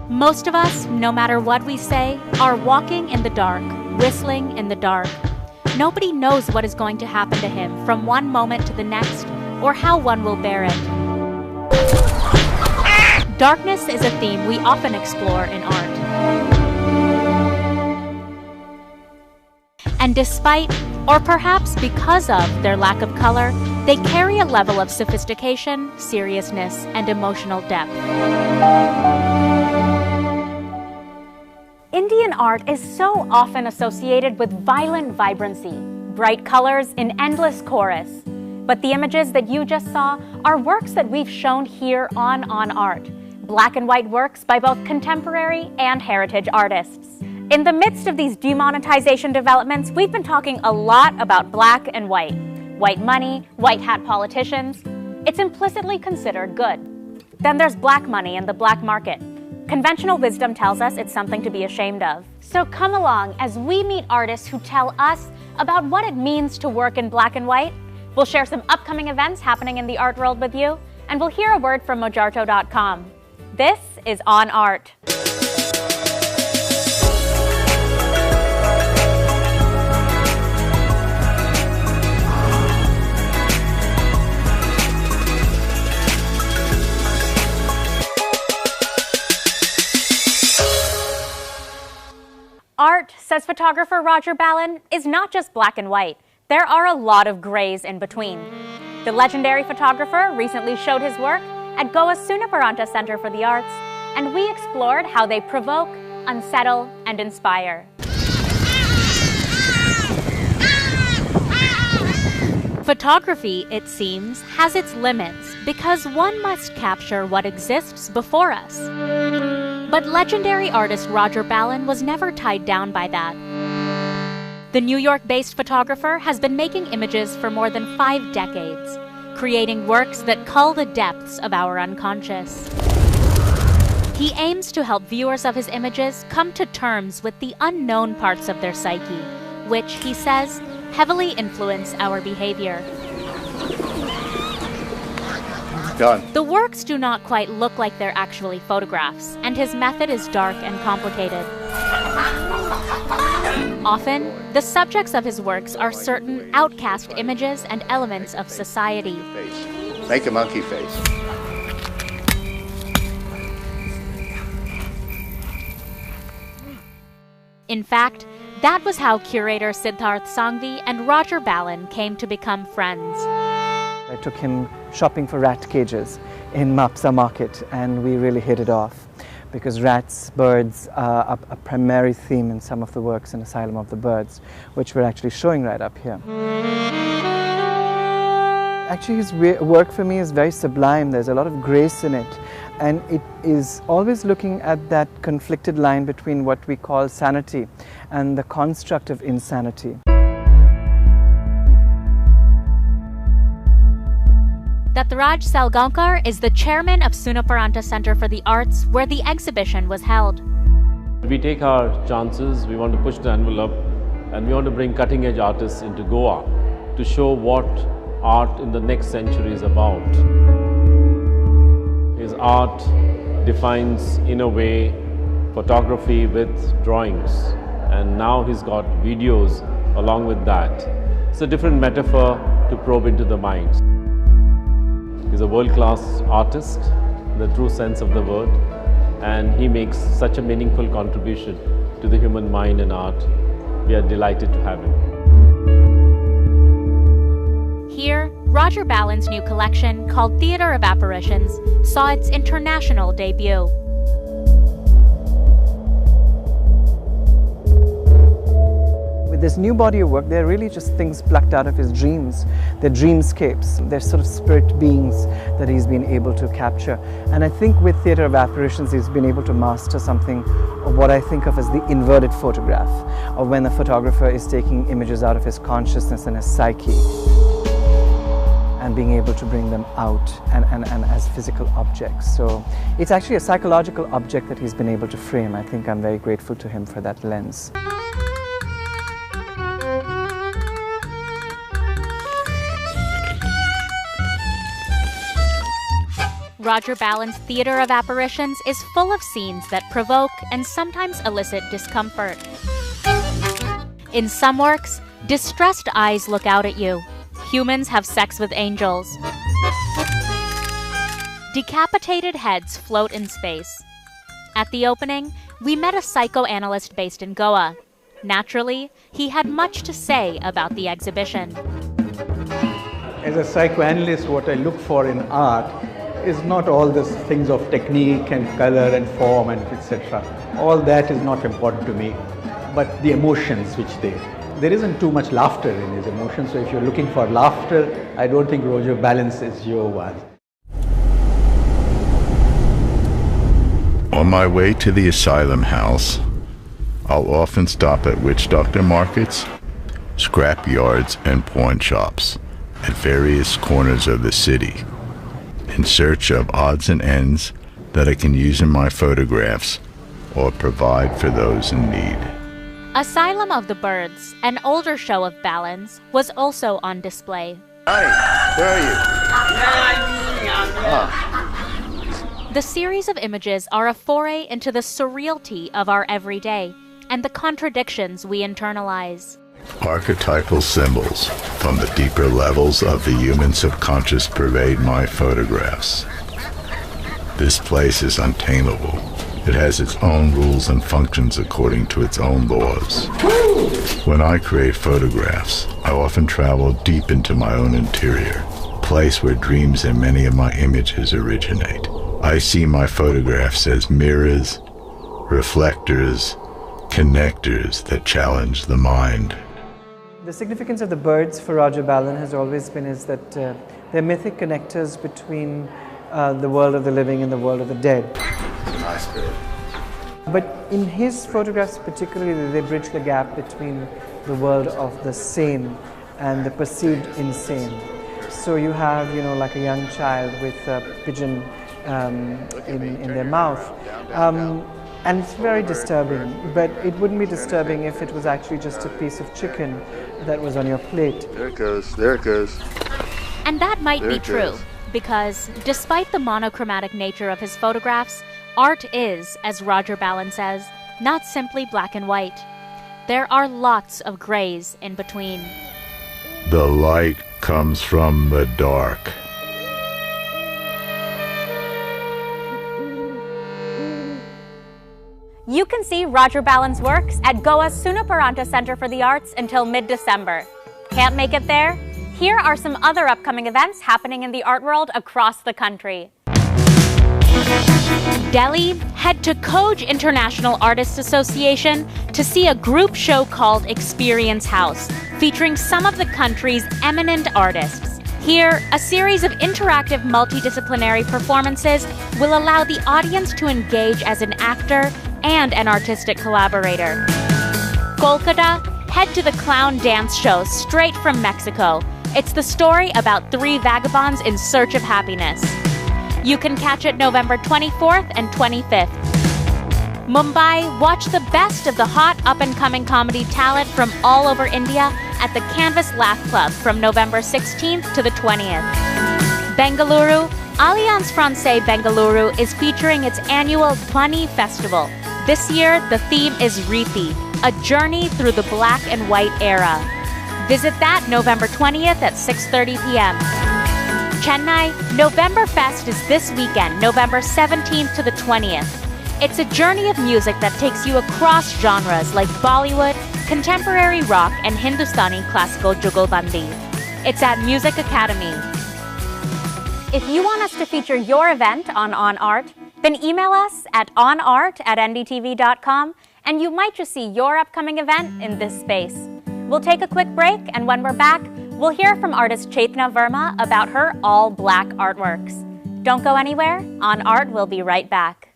Most of us, no matter what we say, are walking in the dark, whistling in the dark. Nobody knows what is going to happen to him from one moment to the next, or how one will bear it. Darkness is a theme we often explore in art. And despite, or perhaps because of, their lack of color, they carry a level of sophistication, seriousness, and emotional depth. Indian art is so often associated with violent vibrancy, bright colors in endless chorus. But the images that you just saw are works that we've shown here on Art, black and white works by both contemporary and heritage artists. In the midst of these demonetization developments, we've been talking a lot about black and white. White money, white hat politicians. It's implicitly considered good. Then there's black money and the black market. Conventional wisdom tells us it's something to be ashamed of. So come along as we meet artists who tell us about what it means to work in black and white. We'll share some upcoming events happening in the art world with you, and we'll hear a word from mojarto.com. This is On Art. Art, says photographer Roger Ballin, is not just black and white. There are a lot of grays in between. The legendary photographer recently showed his work at Goa's Sunaparanta Center for the Arts, and we explored how they provoke, unsettle, and inspire. Photography, it seems, has its limits because one must capture what exists before us. But legendary artist Roger Ballin was never tied down by that. The New York-based photographer has been making images for more than 5 decades, creating works that cull the depths of our unconscious. He aims to help viewers of his images come to terms with the unknown parts of their psyche, which, he says, heavily influence our behavior. Done. The works do not quite look like they're actually photographs, and his method is dark and complicated. Often, the subjects of his works are certain outcast images and elements of society. Make a monkey face. In fact, that was how curator Siddharth Sanghvi and Roger Ballin came to become friends. I took him shopping for rat cages in Mapsa market, and we really hit it off because rats, birds are a primary theme in some of the works in Asylum of the Birds, which we're actually showing right up here. Actually, his work for me is very sublime. There's a lot of grace in it, and it is always looking at that conflicted line between what we call sanity and the construct of insanity. Dattaraj Salgaonkar is the chairman of Sunaparanta Center for the Arts, where the exhibition was held. We take our chances, we want to push the envelope, and we want to bring cutting-edge artists into Goa to show what art in the next century is about. His art defines, in a way, photography with drawings, and now he's got videos along with that. It's a different metaphor to probe into the mind. He's a world-class artist in the true sense of the word, and he makes such a meaningful contribution to the human mind and art. We are delighted to have him. Here, Roger Ballin's new collection, called Theatre of Apparitions, saw its international debut. With this new body of work, they're really just things plucked out of his dreams. They're dreamscapes. They're sort of spirit beings that he's been able to capture. And I think with Theatre of Apparitions, he's been able to master something of what I think of as the inverted photograph, or when the photographer is taking images out of his consciousness and his psyche, and being able to bring them out and as physical objects. So it's actually a psychological object that he's been able to frame. I think I'm very grateful to him for that lens. Roger Ballen's theater of apparitions is full of scenes that provoke and sometimes elicit discomfort. In some works, distressed eyes look out at you. Humans have sex with angels. Decapitated heads float in space. At the opening, we met a psychoanalyst based in Goa. Naturally, he had much to say about the exhibition. As a psychoanalyst, what I look for in art is not all these things of technique and color and form and etc. All that is not important to me, but the emotions there isn't too much laughter in his emotions, so if you're looking for laughter, I don't think Roger Ballen's is your one. On my way to the asylum house, I'll often stop at witch doctor markets, scrap yards, and pawn shops at various corners of the city in search of odds and ends that I can use in my photographs or provide for those in need. Asylum of the Birds, an older show of Ballen's, was also on display. Honey, where are you? The series of images are a foray into the surreality of our everyday and the contradictions we internalize. Archetypal symbols from the deeper levels of the human subconscious pervade my photographs. This place is untamable. It has its own rules and functions according to its own laws. When I create photographs, I often travel deep into my own interior, a place where dreams and many of my images originate. I see my photographs as mirrors, reflectors, connectors that challenge the mind. The significance of the birds for Roger Ballen has always been is that they're mythic connectors between the world of the living and the world of the dead. Nice bit. But in his photographs particularly, they bridge the gap between the world of the sane and the perceived insane. So you have, like a young child with a pigeon in their mouth. And it's very disturbing, but it wouldn't be disturbing if it was actually just a piece of chicken that was on your plate. There it goes, there it goes. And that might be true, because despite the monochromatic nature of his photographs, art is, as Roger Ballen says, not simply black and white. There are lots of grays in between. The light comes from the dark. You can see Roger Ballen's works at Goa's Sunaparanta Center for the Arts until mid-December. Can't make it there? Here are some other upcoming events happening in the art world across the country. Delhi, head to Koj International Artists Association to see a group show called Experience House, featuring some of the country's eminent artists. Here, a series of interactive multidisciplinary performances will allow the audience to engage as an actor and an artistic collaborator. Kolkata, head to the clown dance show straight from Mexico. It's the story about 3 vagabonds in search of happiness. You can catch it November 24th and 25th. Mumbai, watch the best of the hot up-and-coming comedy talent from all over India at the Canvas Laugh Club from November 16th to the 20th. Bengaluru, Alliance Francaise Bengaluru is featuring its annual Dhwani Festival. This year, the theme is Riti, a journey through the black and white era. Visit that November 20th at 6:30 p.m. Chennai, Novemberfest is this weekend, November 17th to the 20th. It's a journey of music that takes you across genres like Bollywood, contemporary rock, and Hindustani classical jugalbandi. It's at Music Academy. If you want us to feature your event on Art, then email us at onart@ndtv.com and you might just see your upcoming event in this space. We'll take a quick break, and when we're back, we'll hear from artist Chaitna Verma about her all-black artworks. Don't go anywhere. On Art will be right back.